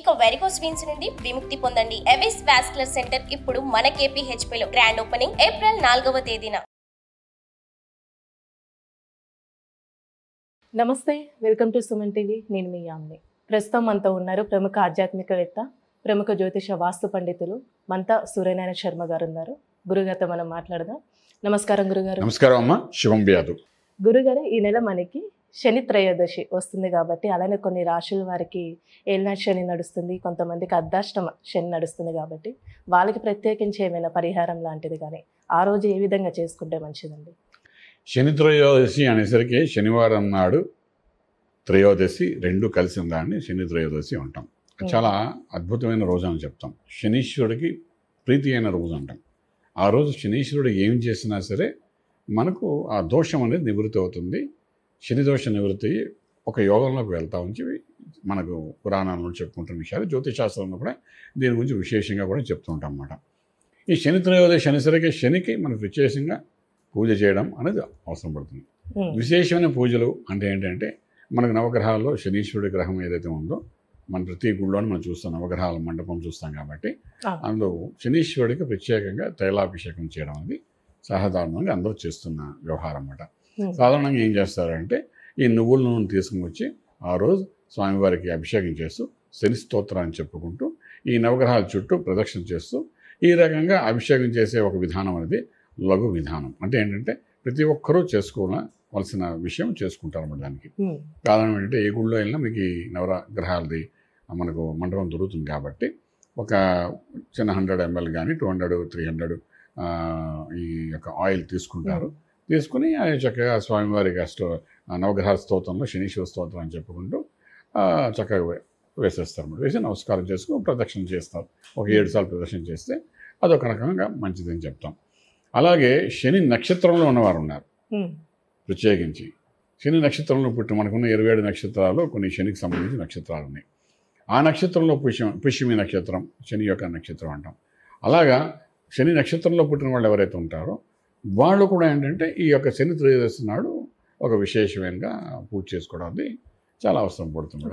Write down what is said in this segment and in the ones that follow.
ఇక varicose veins నుండి విముక్తి పొందండి. ఎవిస్ వాస్కులర్ సెంటర్ ఇప్పుడు మన KPHP లో గ్రాండ్ ఓపెనింగ్ ఏప్రిల్ 4వ తేదీన. నమస్తే, వెల్కమ్ టు సుమన్ టీవీ. నేను మీ యామ్ని. ప్రస్తుతం మనతో ఉన్నారు ప్రముఖ ఆధ్యాత్మికవేత్త, ప్రముఖ జ్యోతిష వాస్తు పండితులు మంతా సూర్యనారాయణ శర్మ గారు ఉన్నారు. గురుగారితో మనం మాట్లాడదాం. నమస్కారం గురుగారు. నమస్కారం అమ్మ. శుభం వ్యాధు. గురుగారు, ఈ నెల మనకి శని త్రయోదశి వస్తుంది కాబట్టి, అలానే కొన్ని రాశుల వారికి ఏలినాటి శని నడుస్తుంది, కొంతమందికి అర్ధాష్టమ శని నడుస్తుంది కాబట్టి వాళ్ళకి ప్రత్యేకించి ఏమైనా పరిహారం లాంటిది కానీ ఆ రోజు ఏ విధంగా చేసుకుంటే మంచిదండి? శని త్రయోదశి అనేసరికి శనివారం నాడు త్రయోదశి రెండు కలిసి ఉందాన్ని శని త్రయోదశి అంటాం. చాలా అద్భుతమైన రోజు అని చెప్తాం. శనీశ్వరుడికి ప్రీతి అయిన రోజు అంటాం. ఆ రోజు శనీశ్వరుడు ఏం చేసినా సరే మనకు ఆ దోషం అనేది నివృత్తి అవుతుంది. శని దోష నివృత్తి ఒక యోగంలోకి వెళ్తా ఉంచి మనకు పురాణాలను చెప్పుకుంటున్న విషయాలు, జ్యోతిషాస్త్రంలో కూడా దీని గురించి విశేషంగా కూడా చెప్తూ ఉంటాం అన్నమాట. ఈ శని త్రయోదశి అనేసరికి శనికి మనకు విశేషంగా పూజ చేయడం అనేది అవసరం పడుతుంది. విశేషమైన పూజలు అంటే ఏంటంటే, మనకు నవగ్రహాల్లో శనీశ్వరుడి గ్రహం ఏదైతే ఉందో, మన ప్రతి గుళ్ళోనే మనం చూస్తాం, నవగ్రహాల మండపం చూస్తాం కాబట్టి అందులో శనీశ్వరుడికి ప్రత్యేకంగా తైలాభిషేకం చేయడం అనేది సాధారణంగా అందరూ చేస్తున్న వ్యవహారం అన్నమాట. సాధారణంగా ఏం చేస్తారంటే, ఈ నువ్వుల నూనె తీసుకుని వచ్చి ఆ రోజు స్వామివారికి అభిషేకం చేస్తూ శని స్తోత్రాన్ని చెప్పుకుంటూ ఈ నవగ్రహాల చుట్టూ ప్రదక్షిణ చేస్తూ ఈ రకంగా అభిషేకం చేసే ఒక విధానం అనేది లఘు విధానం. అంటే ఏంటంటే ప్రతి ఒక్కరూ చేసుకోవాల్సిన విషయం చేసుకుంటారు అన్నమాట. దానికి కారణం ఏంటంటే, ఏ గుళ్ళో వెళ్ళినా మీకు ఈ నవగ్రహాలది మనకు మండపం దొరుకుతుంది కాబట్టి ఒక చిన్న 100 ml కానీ 200, 300 ఈ యొక్క ఆయిల్ తీసుకుంటారు. తీసుకుని చక్కగా స్వామివారికి నవగ్రహాల స్తోత్రంలో శనీశ్వర స్తోత్రం అని చెప్పుకుంటూ చక్కగా వేసేస్తారు. వేసి నమస్కారం చేసుకుని ప్రదక్షిణ చేస్తారు. ఒక 7 సార్లు ప్రదక్షిణ చేస్తే అదొక రకంగా మంచిదని చెప్తాం. అలాగే శని నక్షత్రంలో ఉన్నవారు ఉన్నారు. ప్రత్యేకించి శని నక్షత్రంలో పుట్టి మనకున్న 27 నక్షత్రాలు కొన్ని శనికి సంబంధించిన నక్షత్రాలు ఉన్నాయి. ఆ నక్షత్రంలో పుష్యమి నక్షత్రం శని యొక్క నక్షత్రం అంటాం. అలాగా శని నక్షత్రంలో పుట్టిన వాళ్ళు ఎవరైతే ఉంటారో వాళ్ళు కూడా ఏంటంటే ఈ యొక్క శని త్రయోదశి నాడు ఒక విశేషమైన పూజ చేసుకోవడానికి చాలా అవసరం పడుతుంది.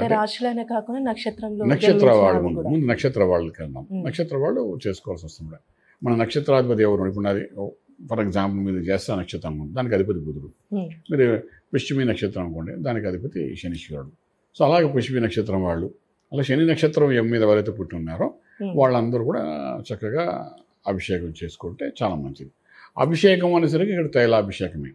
నక్షత్ర వాళ్ళు ముందు నక్షత్ర వాళ్ళకి వెళ్దాం. నక్షత్ర వాళ్ళు చేసుకోవాల్సి వస్తుంది. మన నక్షత్రాధిపతి ఎవరు? ఇప్పుడు నాది ఫర్ ఎగ్జాంపుల్ మీరు జ్యేష్ఠ నక్షత్రం అనుకోండి, దానికి అధిపతి బుధుడు. మీరు పుష్యమి నక్షత్రం అనుకోండి, దానికి అధిపతి శనీశ్వరుడు. సో అలాగే పుష్యమి నక్షత్రం వాళ్ళు, అలా శని నక్షత్రం మీద ఎవరైతే పుట్టి ఉన్నారో వాళ్ళందరూ కూడా చక్కగా అభిషేకం చేసుకుంటే చాలా మంచిది. అభిషేకం అనేసరికి ఇక్కడ తైలాభిషేకమే.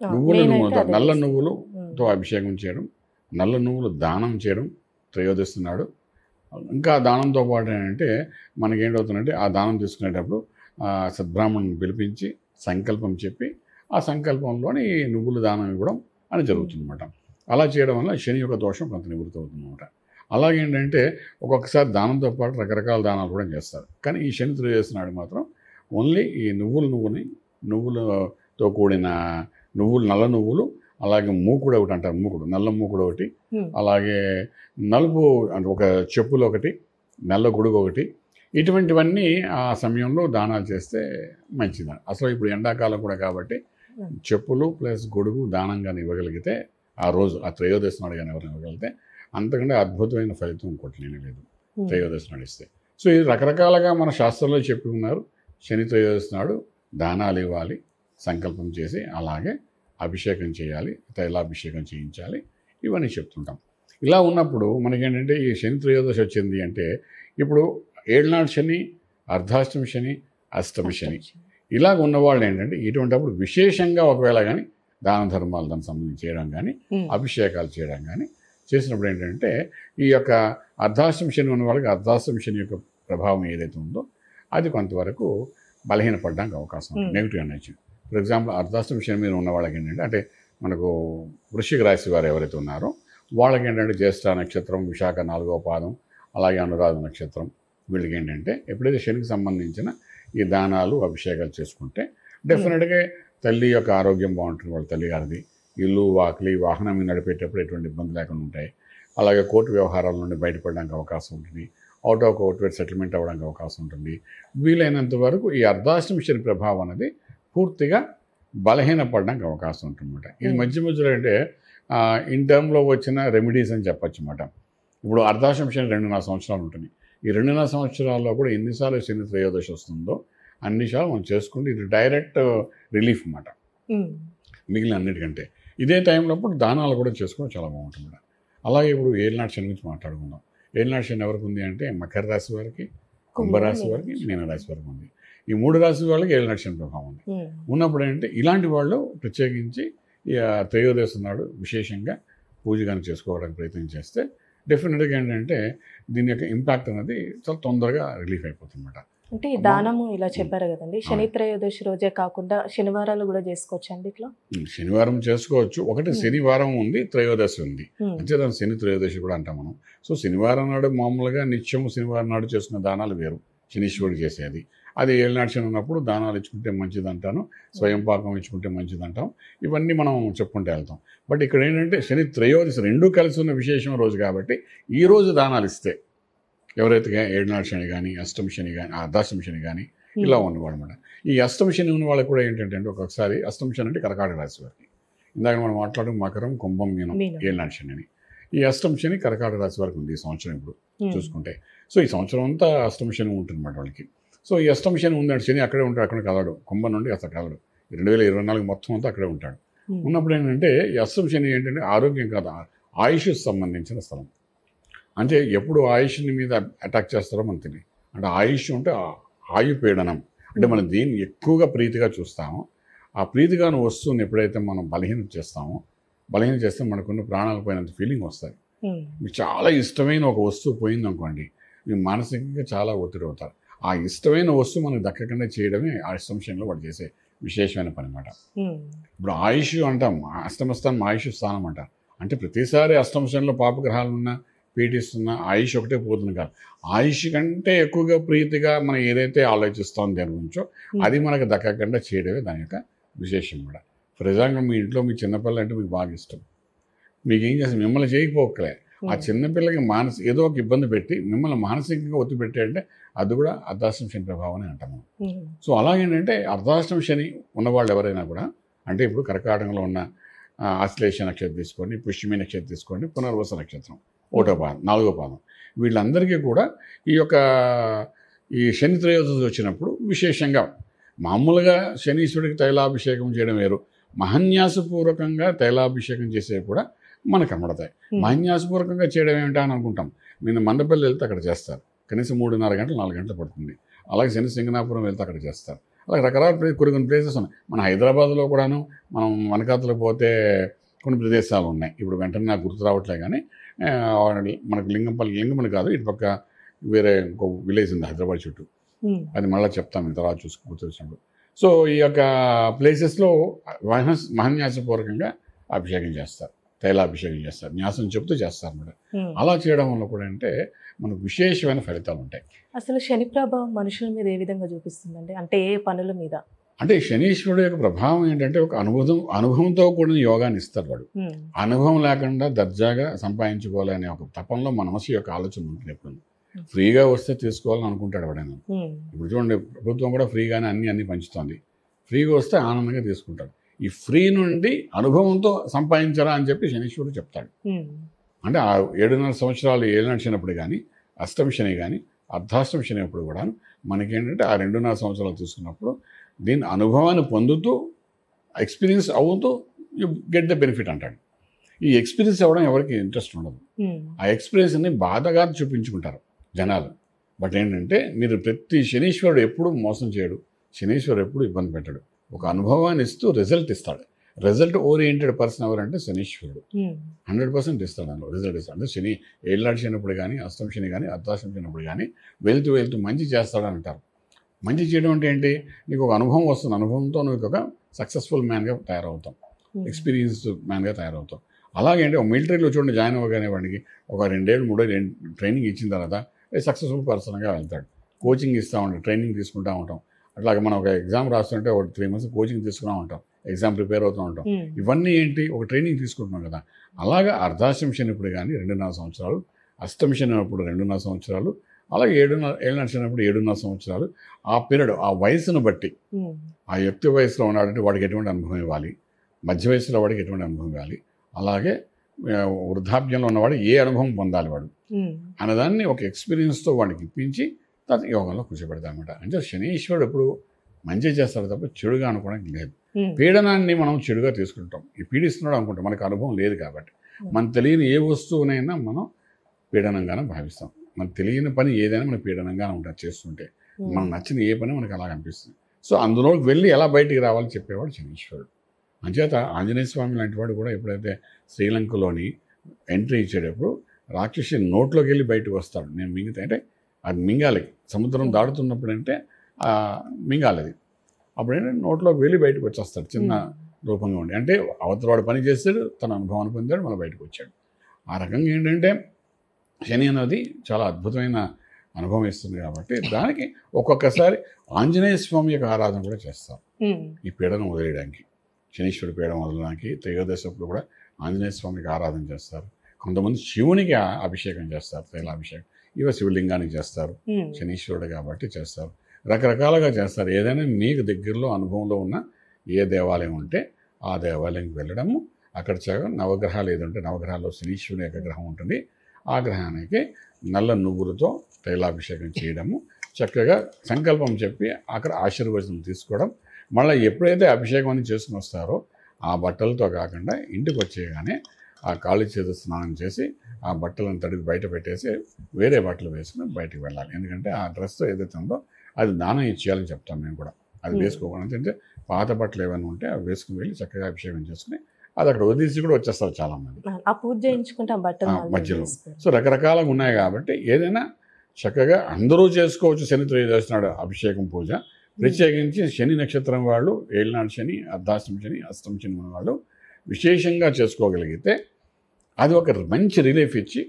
నువ్వులతో, నల్ల నువ్వులతో అభిషేకం చేయడం, నల్ల నువ్వులు దానం చేయడం త్రయోదశి నాడు. ఇంకా దానంతో పాటు ఏంటంటే మనకేంటవుతుందంటే, ఆ దానం తీసుకునేటప్పుడు సద్బ్రాహ్మణుని పిలిపించి సంకల్పం చెప్పి ఆ సంకల్పంలోని నువ్వులు దానం ఇవ్వడం అని జరుగుతుందన్నమాట. అలా చేయడం వల్ల శని యొక్క దోషం కొంత నివృత్తి అవుతుందన్నమాట. అలాగేంటంటే ఒక్కొక్కసారి దానంతో పాటు రకరకాల దానాలు కూడా చేస్తారు. కానీ ఈ శని త్రయోదశి నాడు మాత్రం ఓన్లీ ఈ నువ్వులతో కూడిన నువ్వులు, నల్ల నువ్వులు, అలాగే మూకుడు ఒకటి అంటారు, మూకుడు, నల్ల మూకుడు ఒకటి, అలాగే నలుపు అంటే ఒక చెప్పులు ఒకటి, నల్ల గొడుగు ఒకటి, ఇటువంటివన్నీ ఆ సమయంలో దానాలు చేస్తే మంచిది. అసలు ఇప్పుడు ఎండాకాలం కూడా కాబట్టి చెప్పులు ప్లస్ గొడుగు దానంగా ఇవ్వగలిగితే ఆ రోజు ఆ త్రయోదశి నాడు కానీ ఎవరైనా ఇవ్వగలిగితే అంతకంటే అద్భుతమైన ఫలితం ఇంకోటి లేదు త్రయోదశి నడిస్తే. సో ఇది రకరకాలుగా మన శాస్త్రంలో చెప్పి ఉన్నారు. శని త్రయోదశి నాడు దానాలు ఇవ్వాలి, సంకల్పం చేసి అలాగే అభిషేకం చేయాలి, తైలాభిషేకం చేయించాలి, ఇవన్నీ చెప్తుంటాం. ఇలా ఉన్నప్పుడు మనకేంటంటే ఈ శని త్రయోదశి వచ్చింది అంటే, ఇప్పుడు ఏళ్ళనాడు శని, అర్ధాష్టమి శని, అష్టమి శని ఇలాగ ఉన్నవాళ్ళు ఏంటంటే ఇటువంటిప్పుడు విశేషంగా ఒకవేళ కానీ దాన ధర్మాలు దానికి సంబంధించి చేయడం కానీ అభిషేకాలు చేయడం కానీ చేసినప్పుడు ఏంటంటే ఈ యొక్క అర్ధాష్టమి శని ఉన్న వాళ్ళకి అర్ధాష్టమి శని యొక్క ప్రభావం ఏదైతే ఉందో అది కొంతవరకు బలహీనపడడానికి అవకాశం ఉంది, నెగిటివ్ ఎనర్జీ. ఫర్ ఎగ్జాంపుల్ అర్ధాష్టమి శని మీద ఉన్న వాళ్ళకి ఏంటంటే, అంటే మనకు వృశ్చిక రాశి వారు ఎవరైతే ఉన్నారో వాళ్ళకి ఏంటంటే జ్యేష్ఠ నక్షత్రం, విశాఖ 4వ పాదం, అలాగే అనురాధ నక్షత్రం, వీళ్ళకి ఏంటంటే ఎప్పుడైతే శనికి సంబంధించిన ఈ దానాలు అభిషేకాలు చేసుకుంటే డెఫినెట్గా తల్లి యొక్క ఆరోగ్యం బాగుంటుంది. వాళ్ళ తల్లిగారిది ఇల్లు, వాకిలి, వాహనం నడిపేటప్పుడు ఎటువంటి ఇబ్బంది లేకుండా ఉంటాయి. అలాగే కోర్టు వ్యవహారాల నుండి బయటపడడానికి అవకాశం ఉంటుంది. అవుట్ ఆఫ్ కోర్ట్ సెటిల్మెంట్ అవ్వడానికి అవకాశం ఉంటుంది. వీలైనంత వరకు ఈ అర్ధాష్టమి శని ప్రభావం అనేది పూర్తిగా బలహీనపడడానికి అవకాశం ఉంటుందన్నమాట. ఇది మధ్య మధ్యలో అంటే ఇన్ టర్మ్లో వచ్చిన రెమెడీస్ అని చెప్పచ్చు అన్నమాట. ఇప్పుడు అర్ధాష్టమ శని 2.5 సంవత్సరాలు ఉంటుంది. ఈ 2.5 సంవత్సరాల్లో కూడా ఎన్నిసార్లు శని త్రయోదశి వస్తుందో అన్నిసార్లు మనం చేసుకుంటే ఇది డైరెక్ట్ రిలీఫ్ అన్నమాట మిగిలిన అన్నిటికంటే. ఇదే టైంలో దానాలు కూడా చేసుకోవడం చాలా బాగుంటుంది. అలాగే ఇప్పుడు ఏలినాటి శని గురించి మాట్లాడుకుందాం. ఏలినాటి శని ఎవరికి ఉంది అంటే మకర రాశి వారికి, కుంభరాశి వారికి, మీనరాశి వారికి ఉంది. ఈ 3 రాశి వాళ్ళకి ఏలినాటి శని ప్రభావం ఉంది. ఉన్నప్పుడు ఏంటంటే ఇలాంటి వాళ్ళు ప్రత్యేకించి త్రయోదశి నాడు విశేషంగా పూజ కానీ చేసుకోవడానికి ప్రయత్నం చేస్తే డెఫినెట్గా ఏంటంటే దీని యొక్క ఇంపాక్ట్ అనేది చాలా తొందరగా రిలీఫ్ అయిపోతుంది అన్నమాట. అంటే ఈ దానము ఇలా చెప్పారు కదండి, శని త్రయోదశి రోజే కాకుండా శనివారాలు కూడా చేసుకోవచ్చు అండి ఇట్లా? శనివారం చేసుకోవచ్చు. ఒకటి శనివారం ఉంది, త్రయోదశి ఉంది, అంటే దాని శని త్రయోదశి కూడా అంటాం మనం. సో శనివారం నాడు మామూలుగా నిత్యం శనివారం నాడు చేసుకున్న దానాలు వేరు, శనీశ్వరుడు చేసేది. అది ఏలినాటి శని ఉన్నప్పుడు దానాలు ఇచ్చుకుంటే మంచిది అంటాను, స్వయం పాకం ఇచ్చుకుంటే మంచిది అంటాం. ఇవన్నీ మనం చెప్పుకుంటూ వెళ్తాం. బట్ ఇక్కడ ఏంటంటే శని త్రయోదశి రెండూ కలిసి ఉన్న విశేషమైన రోజు కాబట్టి ఈ రోజు దానాలు ఇస్తే ఎవరైతే ఏలినాటి శని కానీ, అష్టమ శని కానీ, అర్ధాష్టమ శని కానీ ఇలా ఉన్నవాడు అనమాట. ఈ అష్టమ శని ఉన్న వాళ్ళకి కూడా ఏంటంటే ఒక్కొక్కసారి అష్టమ శని అంటే కర్కాటక రాశి వారికి, ఇందాక మనం మాట్లాడడం మకరం, కుంభం, మీనం ఏలినాటి శని అని. ఈ అష్టమ శని కర్కాటక రాశి వారికి ఉంది ఈ సంవత్సరం ఇప్పుడు చూసుకుంటే. సో ఈ సంవత్సరం అంతా అష్టమ శని ఉంటుంది అన్నమాట వాళ్ళకి. సో ఈ అష్టమ శని ఉందంటే శని అక్కడే ఉంటాడు, అక్కడ కదలడు, కుంభం నుండి అసలు కదలడు. 2024 మొత్తం అంతా అక్కడే ఉంటాడు. ఉన్నప్పుడు ఏంటంటే ఈ అష్టమ శని ఏంటంటే ఆరోగ్యం కాదు, ఆయుష్ సంబంధించిన స్థలం. అంటే ఎప్పుడు ఆయుష్ని మీద అటాక్ చేస్తారో మనకు తెలియదు. అంటే ఆయుష్ అంటే ఆయుపీడనం, అంటే మనం దీన్ని ఎక్కువగా ప్రీతిగా చూస్తామో ఆ ప్రీతిగాను వస్తువుని ఎప్పుడైతే మనం బలహీనం చేస్తే మనకున్న ప్రాణాలు పోయినంత ఫీలింగ్ వస్తుంది. మీకు చాలా ఇష్టమైన ఒక వస్తువు పోయింది అనుకోండి, మీరు మానసికంగా చాలా ఒత్తిడి అవుతారు. ఆ ఇష్టమైన వస్తువు మనకు దక్కకుండా చేయడమే ఆ అష్టంశంలో వాడు చేసే విశేషమైన పని అన్నమాట. ఇప్పుడు ఆయుష్ అంటాం, అష్టమస్థానం ఆయుష్ స్థానం అంటారు. అంటే ప్రతిసారి అష్టంశంలో పాపగ్రహాలున్నా పీడిస్తున్న ఆయుష్ ఒకటే పోతుంది కాదు, ఆయుష్ కంటే ఎక్కువగా ప్రీతిగా మనం ఏదైతే ఆలోచిస్తాం దాని గురించో అది మనకు దక్కకుండా చేయడమే దాని యొక్క విశేషం కూడా. ఫర్ ఎగ్జాంపుల్ మీ ఇంట్లో మీ చిన్నపిల్ల అంటే మీకు బాగా ఇష్టం, మీకు ఏం చేస్తుంది, మిమ్మల్ని చేయకపోకలే ఆ చిన్నపిల్లకి ఏదో ఒక ఇబ్బంది పెట్టి మిమ్మల్ని మానసికంగా ఒత్తి పెట్టాడంటే అది కూడా అర్ధాష్టమ శని ప్రభావం అని అంటాము. సో అలాగేంటంటే అర్ధాష్టమ శని ఉన్నవాళ్ళు ఎవరైనా కూడా, అంటే ఇప్పుడు కర్కాటకంలో ఉన్న ఆశ్లేష నక్షత్రం తీసుకోండి, పుష్యమి నక్షత్రం తీసుకోండి, పునర్వస నక్షత్రం 1వ పాదం 4వ పాదం, వీళ్ళందరికీ కూడా ఈ శని త్రయోదశి వచ్చినప్పుడు విశేషంగా మామూలుగా శనీశ్వరుడికి తైలాభిషేకం చేయడం వేరు, మహన్యాసపూర్వకంగా తైలాభిషేకం చేసే కూడా మనకు కనబడతాయి. మహన్యాసపూర్వకంగా చేయడం ఏమిటా అని అనుకుంటాం. నేను మండపల్లి వెళ్తే అక్కడ చేస్తారు, కనీసం 3:30 గంటలు 4 గంటలు పడుతుంది. అలాగే శని సింగనాపురం వెళ్తే అక్కడ చేస్తారు. అలాగే రకరకాల కొన్ని ప్లేసెస్ ఉన్నాయి. మన హైదరాబాద్లో కూడాను మనం వనకాతలో పోతే కొన్ని ప్రదేశాలు ఉన్నాయి. ఇప్పుడు వెంటనే నాకు గుర్తు రావట్లే కానీ మనకు లింగంపల్లి కాదు, ఇటు పక్క వేరే ఇంకో విలేజ్ ఉంది హైదరాబాద్ చుట్టూ, అది మళ్ళీ చెప్తాను నేను తర్వాత గుర్తొచ్చినప్పుడు. సో ఈ యొక్క ప్లేసెస్లో మహన్యాసపూర్వకంగా అభిషేకం చేస్తారు, తైలాభిషేకం చేస్తారు, న్యాసం చెప్తూ చేస్తారు అన్నమాట. అలా చేయడం వల్ల కూడా అంటే మనకు విశేషమైన ఫలితాలు ఉంటాయి. అసలు శని ప్రభావం మనుషుల మీద ఏ విధంగా చూపిస్తుందండి, అంటే ఏ పనుల మీద? అంటే శనీశ్వరుడు యొక్క ప్రభావం ఏంటంటే ఒక అనుభవంతో కూడిన యోగాన్ని ఇస్తారు వాడు. అనుభవం లేకుండా దర్జాగా సంపాదించుకోవాలనే ఒక తపంలో మనసు యొక్క ఆలోచన ఉంటుంది. ఎప్పుడు ఫ్రీగా వస్తే తీసుకోవాలని అనుకుంటాడు వాడైనా. ఇప్పుడు చూడండి, ప్రభుత్వం కూడా ఫ్రీగానే అన్ని పంచుతోంది. ఫ్రీగా వస్తే ఆనందంగా తీసుకుంటాడు. ఈ ఫ్రీ నుండి అనుభవంతో సంపాదించరా అని చెప్పి శనీశ్వరుడు చెప్తాడు. అంటే ఆ 7.5 సంవత్సరాలు ఏలినాటి శనప్పుడు కానీ, అష్టమ శని కానీ, అర్ధాష్టమ శని అప్పుడు కూడా మనకేంటంటే ఆ 2.5 సంవత్సరాలు తీసుకున్నప్పుడు దీని అనుభవాన్ని పొందుతూ ఎక్స్పీరియన్స్ అవుతూ యూ గెట్ ద బెనిఫిట్ అంటాడు. ఈ ఎక్స్పీరియన్స్ అవ్వడం ఎవరికి ఇంట్రెస్ట్ ఉండదు. ఆ ఎక్స్పీరియన్స్ని బాధగా చూపించుకుంటారు జనాలు. బట్ ఏంటంటే మీరు ప్రతి శనీశ్వరుడు ఎప్పుడు మోసం చేయడు, శనీశ్వరుడు ఎప్పుడు ఇబ్బంది పెట్టాడు. ఒక అనుభవాన్ని ఇస్తూ రిజల్ట్ ఇస్తాడు. రిజల్ట్ ఓరియంటెడ్ పర్సన్ ఎవరంటే శనీశ్వరుడు 100% ఇస్తాడు. అందులో రిజల్ట్ ఇస్తాడు. అంటే శని ఏళ్ళనాటి శనిప్పుడు కానీ, అష్టమ శని కానీ, అర్ధాష్టమ శనిప్పుడు కానీ వెళ్తూ మంచి చేస్తాడు అంటారు. మంచి చేయడం అంటే ఏంటి, నీకు ఒక అనుభవం వస్తుంది, అనుభవంతో నువ్వు ఒక సక్సెస్ఫుల్ మ్యాన్గా తయారవుతాం, ఎక్స్పీరియన్స్డ్ మ్యాన్గా తయారవుతాం. అలాగే ఒక మిలిటరీలో చూడండి జాయిన్ అవ్వగానే వాడికి ఒక 2 ఏళ్ళు 3 ఏళ్ళు ట్రైనింగ్ ఇచ్చిన తర్వాత సక్సెస్ఫుల్ పర్సన్గా వెళ్తాడు. కోచింగ్ ఇస్తూ ఉంటాం, ట్రైనింగ్ తీసుకుంటూ ఉంటాం. అట్లాగే మనం ఒక ఎగ్జామ్ రాస్తుంటే ఒక 3 months కోచింగ్ తీసుకున్నా ఉంటాం, ఎగ్జామ్ ప్రిపేర్ అవుతూ ఉంటాం. ఇవన్నీ ఏంటి, ఒక ట్రైనింగ్ తీసుకుంటున్నాం కదా. అలాగే అర్ధాష్టమ శనిప్పుడు కానీ 2.5 సంవత్సరాలు, అష్టమ శని అప్పుడు 2.5 సంవత్సరాలు, అలాగే ఏళ్ళనాటి శనిప్పుడు 7.5 సంవత్సరాలు. ఆ పీరియడ్ ఆ వయసును బట్టి, ఆ యుక్తి వయసులో ఉన్నాడంటే వాడికి ఎటువంటి అనుభవం ఇవ్వాలి, మధ్య వయసులో వాడికి ఎటువంటి అనుభవం ఇవ్వాలి, అలాగే వృద్ధాప్యంలో ఉన్నవాడు ఏ అనుభవం పొందాలి వాడు అన్నదాన్ని ఒక ఎక్స్పీరియన్స్తో వాడికి ఇప్పించి తర్వాత యోగంలో కూర్చోబెడతామన్నమాట. అంటే శనీశ్వరుడు ఎప్పుడు మంచి చేస్తాడు తప్ప చెడుగా అనుకోవడానికి లేదు. పీడనాన్ని మనం చెడుగా తీసుకుంటాం, ఈ పీడిస్తున్నాడు అనుకుంటాం, మనకు అనుభవం లేదు కాబట్టి. మనకు తెలియని ఏ వస్తువునైనా మనం పీడనంగానే భావిస్తాం. మనకు తెలియని పని ఏదైనా మనకు పీడనంగానే ఉంటుంది చేస్తుంటే. మనకు నచ్చిన ఏ పని మనకు అలా అనిపిస్తుంది. సో అందులోకి వెళ్ళి ఎలా బయటికి రావాలని చెప్పేవాడు శనీశ్వరుడు. అంచేత ఆంజనేయ స్వామి లాంటి వాడు కూడా ఎప్పుడైతే శ్రీలంకలోని ఎంట్రీ ఇచ్చేటప్పుడు రాక్షసి నోట్లోకి వెళ్ళి బయటకు వస్తాడు. నేను మింగితే అంటే అది మింగాలి, సముద్రం దాడుతున్నప్పుడు అంటే మింగాలి అది. అప్పుడేంటంటే నోట్లోకి వెళ్ళి బయటకు వచ్చేస్తాడు చిన్న రూపంగా ఉండి. అంటే అవతల వాడు పని చేస్తాడు, తన అనుభవాన్ని పొందాడు, మళ్ళీ బయటకు వచ్చాడు. ఆ రకంగా ఏంటంటే శని అనేది చాలా అద్భుతమైన అనుభవం ఇస్తుంది కాబట్టి దానికి ఒక్కొక్కసారి ఆంజనేయ స్వామి యొక్క ఆరాధన కూడా చేస్తాం ఈ పీడనం వదిలేయడానికి. శనీశ్వరుడు పీడనం వదలడానికి త్రయోదశప్పుడు కూడా ఆంజనేయ స్వామికి ఆరాధన చేస్తారు. కొంతమంది శివునికి అభిషేకం చేస్తారు, తైలాభిషేకం. ఇవ శివలింగానికి చేస్తారు, శనీశ్వరుడు కాబట్టి చేస్తారు. రకరకాలుగా చేస్తారు. ఏదైనా మీకు దగ్గరలో అనుభవంలో ఉన్న ఏ దేవాలయం ఉంటే ఆ దేవాలయంకి వెళ్ళడము, అక్కడ నవగ్రహాలు ఏదంటే నవగ్రహాల్లో శనీశ్వరుని యొక్క గ్రహం ఉంటుంది. ఆ గ్రహానికి నల్ల నువ్వులతో తైలాభిషేకం చేయడము, చక్కగా సంకల్పం చెప్పి అక్కడ ఆశీర్వచనం తీసుకోవడం. మళ్ళీ ఎప్పుడైతే అభిషేకం అని చేసుకుని వస్తారో ఆ బట్టలతో కాకుండా ఇంటికి వచ్చేయగానే ఆ కాళ్ళు చేతులు స్నానం చేసి ఆ బట్టలను తడికి బయట పెట్టేసి వేరే బట్టలు వేసుకుని బయటకు వెళ్ళాలి. ఎందుకంటే ఆ డ్రెస్ ఏదైతే ఉందో అది దానం ఇచ్చేయాలని చెప్తాం మేము కూడా. అది వేసుకోకూడదు. అంటే పాత బట్టలు ఏమైనా ఉంటే అవి వేసుకుని వెళ్ళి చక్కగా అభిషేకం చేసుకుని అది అక్కడ వదిలేసి కూడా వచ్చేస్తారు చాలామంది పూజ చేయించుకుంటాం బట్టలు మధ్యలో. సో రకరకాలుగా ఉన్నాయి కాబట్టి ఏదైనా చక్కగా అందరూ చేసుకోవచ్చు. శని త్రయోదశి నాడు అభిషేకం పూజ. ప్రత్యేకించి శని నక్షత్రం వాళ్ళు, ఏళ్ళనాడు శని, అర్ధాష్టమి శని, అష్టమి శని ఉన్న వాళ్ళు విశేషంగా చేసుకోగలిగితే అది ఒక మంచి రిలీఫ్ ఇచ్చి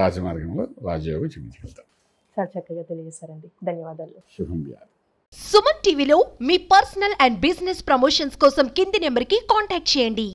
రాజమార్గంలో రాజయోగం చూపించగలుగుతారు. చాలా చక్కగా తెలియజేశారండి, ధన్యవాదాలు. శుభం వ్యాధి. సుమన్ టీవీలో మీ పర్సనల్ అండ్ బిజినెస్ ప్రమోషన్స్ కోసం కింది నెంబర్కి కాంటాక్ట్ చేయండి.